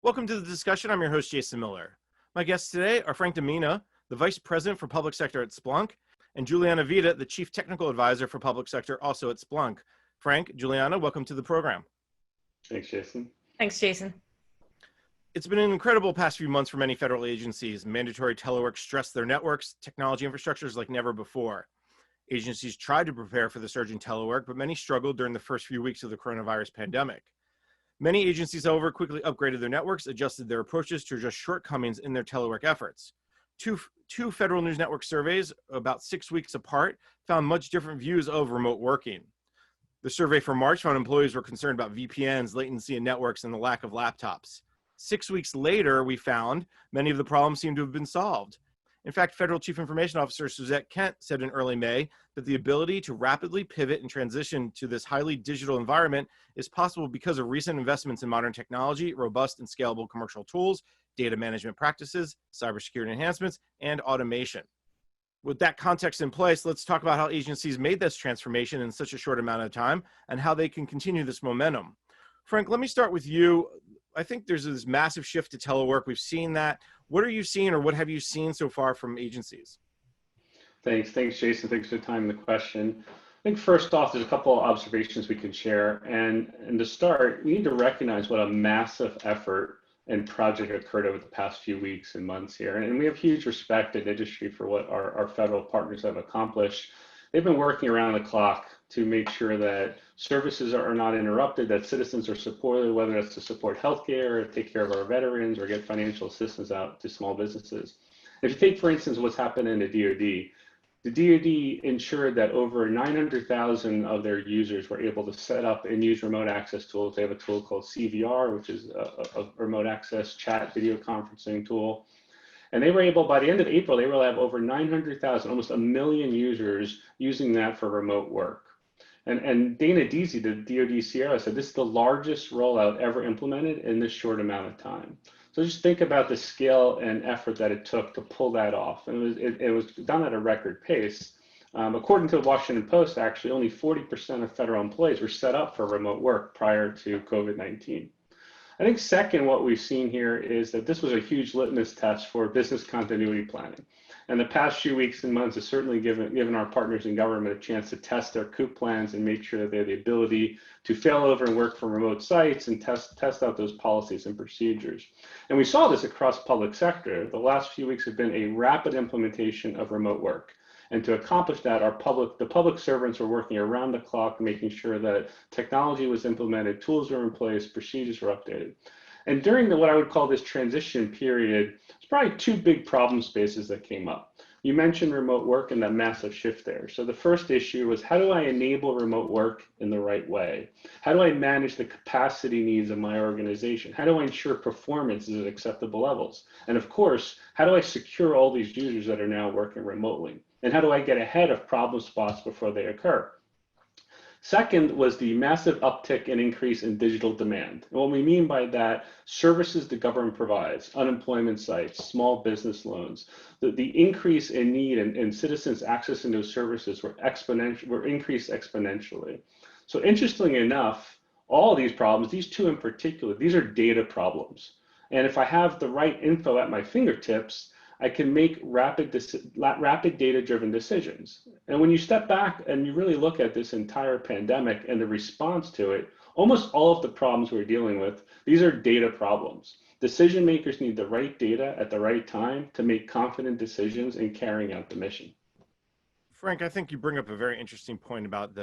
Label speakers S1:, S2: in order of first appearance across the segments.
S1: Welcome to the discussion. I'm your host, Jason Miller. My guests today are Frank Demina, the Vice President for Public Sector at Splunk, and Juliana Vita, the Chief Technical Advisor for Public Sector, also at Splunk. Frank, Juliana, welcome to the program.
S2: Thanks, Jason.
S3: Thanks, Jason.
S1: It's been an incredible past few months for many federal agencies. Mandatory telework stressed their networks, technology infrastructures like never before. Agencies tried to prepare for the surge in telework, but many struggled during the first few weeks of the coronavirus pandemic. Many agencies, however, quickly upgraded their networks, adjusted their approaches to address shortcomings in their telework efforts. Two Federal News Network surveys, about 6 weeks apart, found much different views of remote working. The survey for March found employees were concerned about VPNs, latency in networks, and the lack of laptops. 6 weeks later, we found many of the problems seem to have been solved. In fact, Federal Chief Information Officer Suzette Kent said in early May that the ability to rapidly pivot and transition to this highly digital environment is possible because of recent investments in modern technology, robust and scalable commercial tools, data management practices, cybersecurity enhancements, and automation. With that context in place, let's talk about how agencies made this transformation in such a short amount of time and how they can continue this momentum. Frank, let me start with you. I think there's this massive shift to telework. We've seen that. What are you seeing, or what have you seen so far from agencies?
S2: Thanks, Jason. Thanks for the time and the question. I think first off, there's a couple of observations we can share. And to start, we need to recognize what a massive effort and project occurred over the past few weeks and months here. And we have huge respect in industry for what our federal partners have accomplished. They've been working around the clock to make sure that services are not interrupted, that citizens are supported, whether it's to support healthcare, or take care of our veterans, or get financial assistance out to small businesses. If you take, for instance, what's happened in the DoD ensured that over 900,000 of their users were able to set up and use remote access tools. They have a tool called CVR, which is a remote access chat video conferencing tool. And they were able, by the end of April, they will have over 900,000, almost 1 million users using that for remote work. And Dana Deasy, the DoD Sierra, said this is the largest rollout ever implemented in this short amount of time. So just think about the scale and effort that it took to pull that off. And it was done at a record pace. According to the Washington Post, actually, only 40% of federal employees were set up for remote work prior to COVID-19. I think second, what we've seen here is that this was a huge litmus test for business continuity planning. And the past few weeks and months has certainly given our partners in government a chance to test their COOP plans and make sure that they have the ability to fail over and work from remote sites and test out those policies and procedures. And we saw this across public sector. The last few weeks have been a rapid implementation of remote work. And to accomplish that, the public servants were working around the clock, making sure that technology was implemented, tools were in place, procedures were updated. And during what I would call this transition period, there's probably two big problem spaces that came up. You mentioned remote work and that massive shift there. So the first issue was, how do I enable remote work in the right way? How do I manage the capacity needs of my organization? How do I ensure performance is at acceptable levels? And of course, how do I secure all these users that are now working remotely? And how do I get ahead of problem spots before they occur? Second was the massive uptick and increase in digital demand. And what we mean by that, services the government provides, unemployment sites, small business loans, the increase in need and citizens accessing those services were increased exponentially. So interestingly enough, all of these problems, these two in particular, these are data problems. And if I have the right info at my fingertips, I can make rapid data-driven decisions. And when you step back and you really look at this entire pandemic and the response to it, almost all of the problems we're dealing with, these are data problems. Decision makers need the right data at the right time to make confident decisions in carrying out the mission.
S1: Frank, I think you bring up a very interesting point about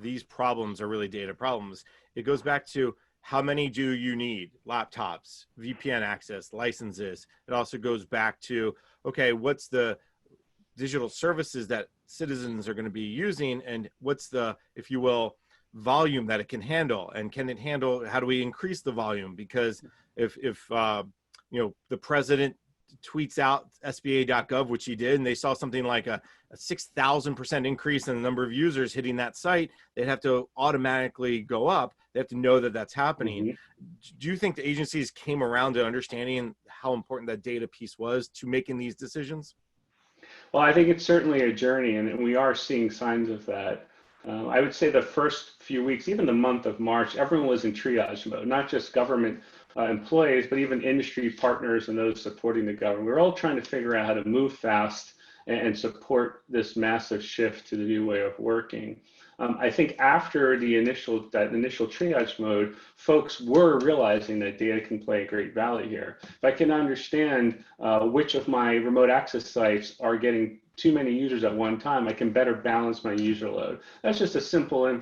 S1: these problems are really data problems. It goes back to, how many do you need? Laptops, VPN access, licenses. It also goes back to, okay, what's the digital services that citizens are going to be using, and what's the, if you will, volume that it can handle, and can it handle, how do we increase the volume? Because if you know, the president tweets out SBA.gov, which he did, and they saw something like a 6,000% increase in the number of users hitting that site, they'd have to automatically go up. They have to know that that's happening. Mm-hmm. Do you think the agencies came around to understanding how important that data piece was to making these decisions?
S2: Well, I think it's certainly a journey, and we are seeing signs of that. I would say the first few weeks, even the month of March, everyone was in triage mode, not just government employees, but even industry partners and those supporting the government. We're all trying to figure out how to move fast and support this massive shift to the new way of working. I think after that initial triage mode, folks were realizing that data can play a great value here. If I can understand which of my remote access sites are getting too many users at one time, I can better balance my user load. That's just a simple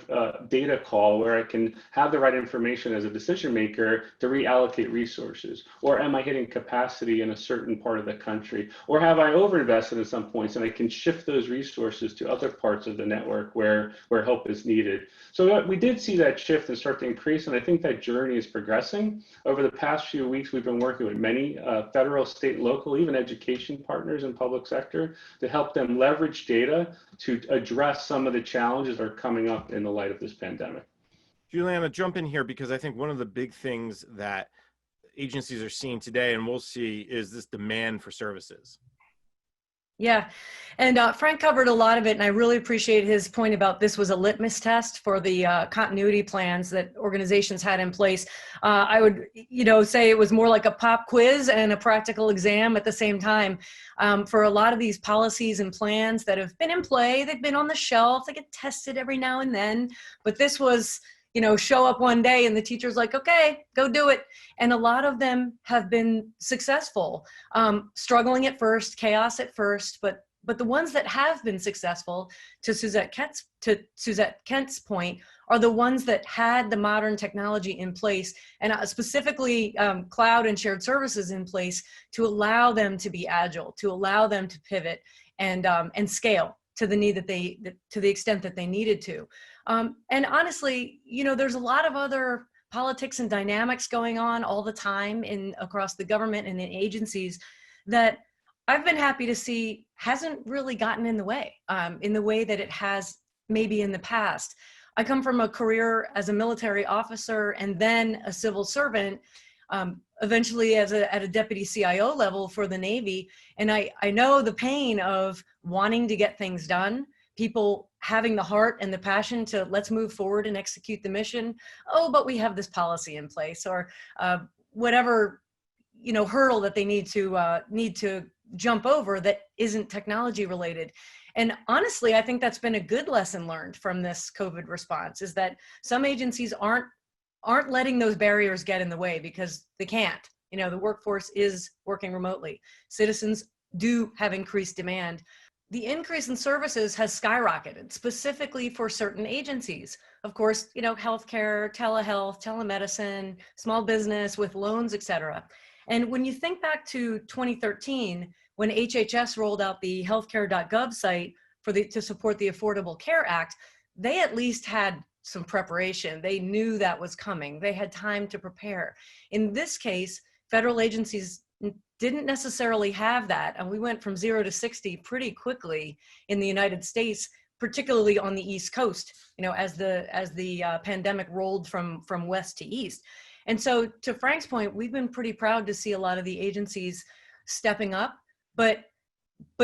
S2: data call where I can have the right information as a decision maker to reallocate resources. Or am I hitting capacity in a certain part of the country? Or have I overinvested at some points and I can shift those resources to other parts of the network where help is needed? So we did see that shift and start to increase, and I think that journey is progressing. Over the past few weeks, we've been working with many federal, state, local, even education partners in public sector to help them leverage data to address some of the challenges that are coming up in the light of this pandemic.
S1: Juliana, jump in here, because I think one of the big things that agencies are seeing today, and we'll see, is this demand for services.
S3: Yeah, and Frank covered a lot of it, and I really appreciate his point about this was a litmus test for the continuity plans that organizations had in place. I would, say it was more like a pop quiz and a practical exam at the same time. For a lot of these policies and plans that have been in play, they've been on the shelf, they get tested every now and then, but this was, show up one day and the teacher's like, okay, go do it. And a lot of them have been successful, struggling at first, chaos at first, but the ones that have been successful, to Suzette Kent's point, are the ones that had the modern technology in place, and specifically cloud and shared services in place to allow them to be agile, to allow them to pivot and scale to the need to the extent that they needed to. And honestly, there's a lot of other politics and dynamics going on all the time across the government and in agencies that I've been happy to see hasn't really gotten in the way that it has maybe in the past. I come from a career as a military officer and then a civil servant, eventually at a deputy CIO level for the Navy. And I know the pain of wanting to get things done, people having the heart and the passion to let's move forward and execute the mission. Oh, but we have this policy in place, or whatever, hurdle that they need to jump over that isn't technology related. And honestly, I think that's been a good lesson learned from this COVID response, is that some agencies aren't letting those barriers get in the way because they can't. The workforce is working remotely. Citizens do have increased demand. The increase in services has skyrocketed, specifically for certain agencies. Of course, healthcare, telehealth, telemedicine, small business with loans, et cetera. And when you think back to 2013, when HHS rolled out the healthcare.gov site to support the Affordable Care Act, they at least had some preparation. They knew that was coming. They had time to prepare. In this case, federal agencies didn't necessarily have that. And we went from 0 to 60 pretty quickly in the United States, particularly on the East Coast, as the pandemic rolled from west to east. And so to Frank's point, we've been pretty proud to see a lot of the agencies stepping up, but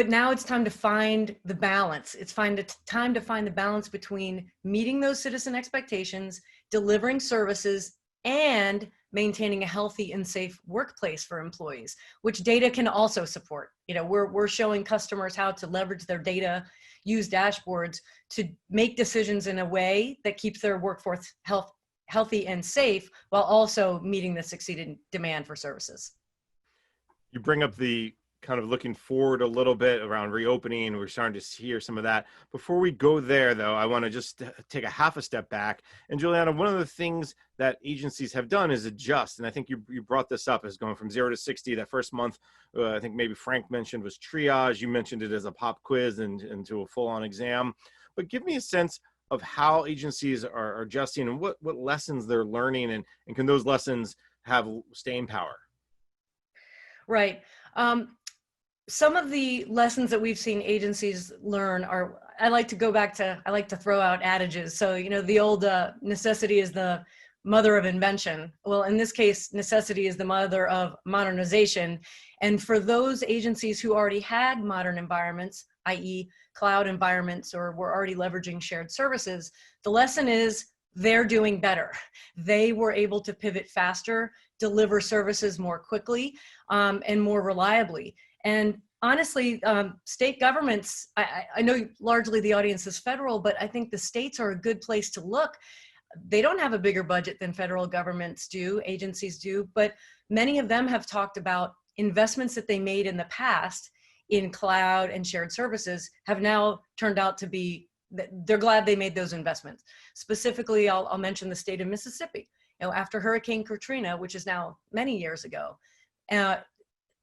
S3: now it's time to find the balance. It's time to find the balance between meeting those citizen expectations, delivering services, and maintaining a healthy and safe workplace for employees, which data can also support. We're showing customers how to leverage their data, use dashboards to make decisions in a way that keeps their workforce healthy and safe, while also meeting the succeeding demand for services.
S1: You bring up the kind of looking forward a little bit around reopening. We're starting to hear some of that. Before we go there, though, I want to just take a half a step back. And Juliana, one of the things that agencies have done is adjust. And I think you brought this up as going from 0 to 60. That first month, I think maybe Frank mentioned, was triage. You mentioned it as a pop quiz and to a full-on exam. But give me a sense of how agencies are adjusting and what lessons they're learning, and can those lessons have staying power? Right.
S3: Some of the lessons that we've seen agencies learn are, I like to throw out adages. So, the old necessity is the mother of invention. Well, in this case, necessity is the mother of modernization. And for those agencies who already had modern environments, i.e. cloud environments, or we're already leveraging shared services, the lesson is they're doing better. They were able to pivot faster, deliver services more quickly, and more reliably. And honestly, state governments, I know largely the audience is federal, but I think the states are a good place to look. They don't have a bigger budget than federal governments do, agencies do, but many of them have talked about investments that they made in the past in cloud and shared services have now turned out to be, they're glad they made those investments. Specifically, I'll mention the state of Mississippi. After Hurricane Katrina, which is now many years ago, and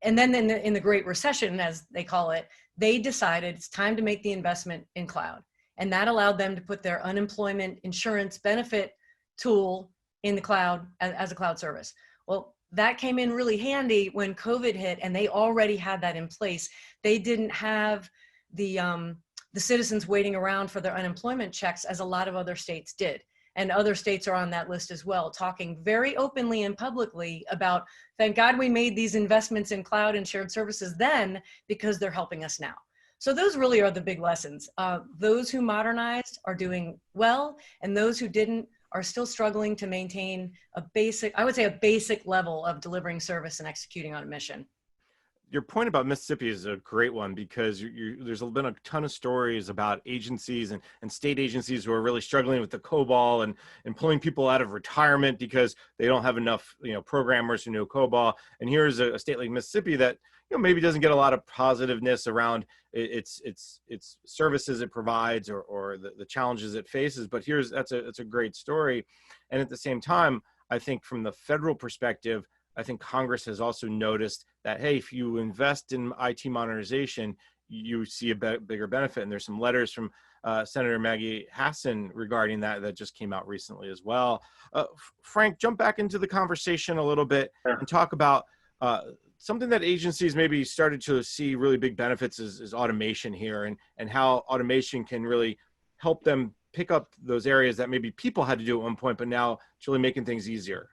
S3: then in the Great Recession, as they call it, they decided it's time to make the investment in cloud. And that allowed them to put their unemployment insurance benefit tool in the cloud as a cloud service. Well, that came in really handy when COVID hit, and they already had that in place. They didn't have the citizens waiting around for their unemployment checks as a lot of other states did. And other states are on that list as well, talking very openly and publicly about, thank God we made these investments in cloud and shared services then, because they're helping us now. So those really are the big lessons. Those who modernized are doing well, and those who didn't are still struggling to maintain a basic, I would say a basic level of delivering service and executing on a mission.
S1: Your point about Mississippi is a great one, because there's been a ton of stories about agencies and state agencies who are really struggling with the COBOL and pulling people out of retirement because they don't have enough programmers who know COBOL. And here's a state like Mississippi that maybe doesn't get a lot of positiveness around its services it provides or the challenges it faces. But that's a great story. And at the same time, I think from the federal perspective, I think Congress has also noticed that, hey, if you invest in IT modernization, you see a bigger benefit. And there's some letters from Senator Maggie Hassan regarding that just came out recently as well. Frank, jump back into the conversation a little bit and talk about something that agencies maybe started to see really big benefits is automation here, and how automation can really help them pick up those areas that maybe people had to do at one point, but now it's really making things easier.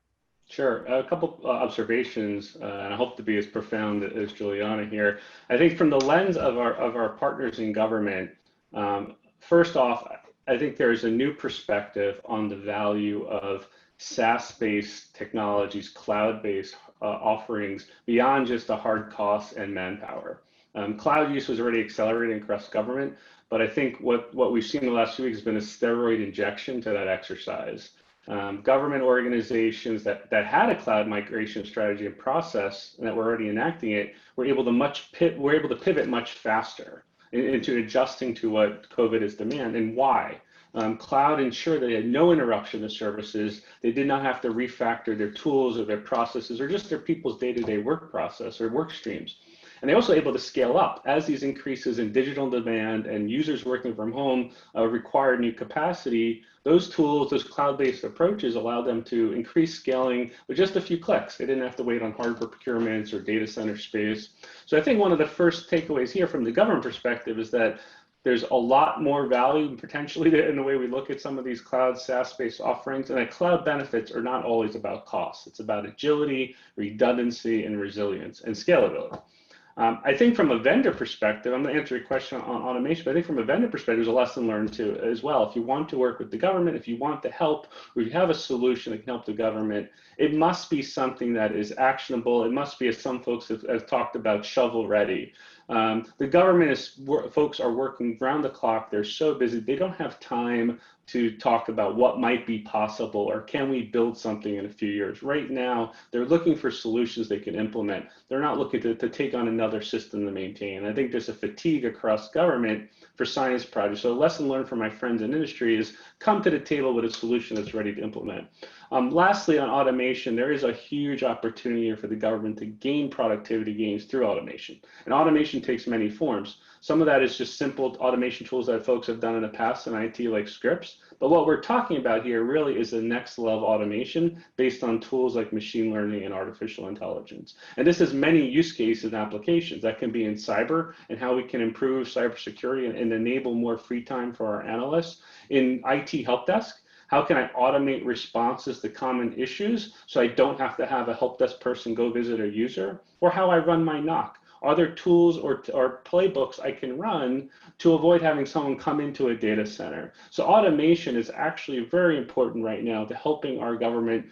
S2: Sure. A couple observations, and I hope to be as profound as Juliana here. I think from the lens of our partners in government, first off, I think there's a new perspective on the value of SaaS-based technologies, cloud-based offerings beyond just the hard costs and manpower. Cloud use was already accelerating across government, but I think what we've seen in the last few weeks has been a steroid injection to that exercise. Government organizations that had a cloud migration strategy and process and that were already enacting it were able to pivot much faster into adjusting to what COVID is demand. And why? Cloud ensured they had no interruption of services. They did not have to refactor their tools or their processes or just their people's day-to-day work process or work streams. And they're also able to scale up as these increases in digital demand and users working from home require new capacity. Those tools, those cloud-based approaches allow them to increase scaling with just a few clicks. They didn't have to wait on hardware procurements or data center space. So I think one of the first takeaways here from the government perspective is that there's a lot more value potentially in the way we look at some of these cloud SaaS-based offerings, and that cloud benefits are not always about cost. It's about agility, redundancy, and resilience, and scalability. I think from a vendor perspective, I'm going to answer your question on automation, but I think from a vendor perspective, there's a lesson learned too as well. If you want to work with the government, if you want to help, or if you have a solution that can help the government, it must be something that is actionable. It must be, as some folks have talked about, shovel ready. The government folks are working round the clock. They're so busy. They don't have time to talk about what might be possible or can we build something in a few years. Right now, they're looking for solutions they can implement. They're not looking to take on another system to maintain. I think there's a fatigue across government for science projects. So a lesson learned from my friends in industry is come to the table with a solution that's ready to implement. Lastly, on automation, there is a huge opportunity here for the government to gain productivity gains through automation. And automation takes many forms. Some of that is just simple automation tools that folks have done in the past in IT, like scripts. But what we're talking about here really is the next level automation based on tools like machine learning and artificial intelligence. And this has many use cases and applications that can be in cyber and how we can improve cybersecurity and enable more free time for our analysts. In IT help desk, how can I automate responses to common issues so I don't have to have a help desk person go visit a user? Or how I run my NOC, Are there tools or playbooks I can run to avoid having someone come into a data center? So automation is actually very important right now to helping our government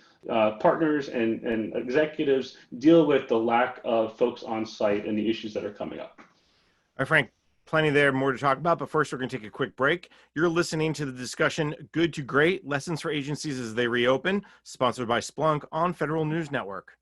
S2: partners and executives deal with the lack of folks on site and the issues that are coming up.
S1: All right, Frank, plenty there, more to talk about, but first we're going to take a quick break. You're listening to the discussion Good to Great, Lessons for Agencies as They Reopen, sponsored by Splunk on Federal News Network.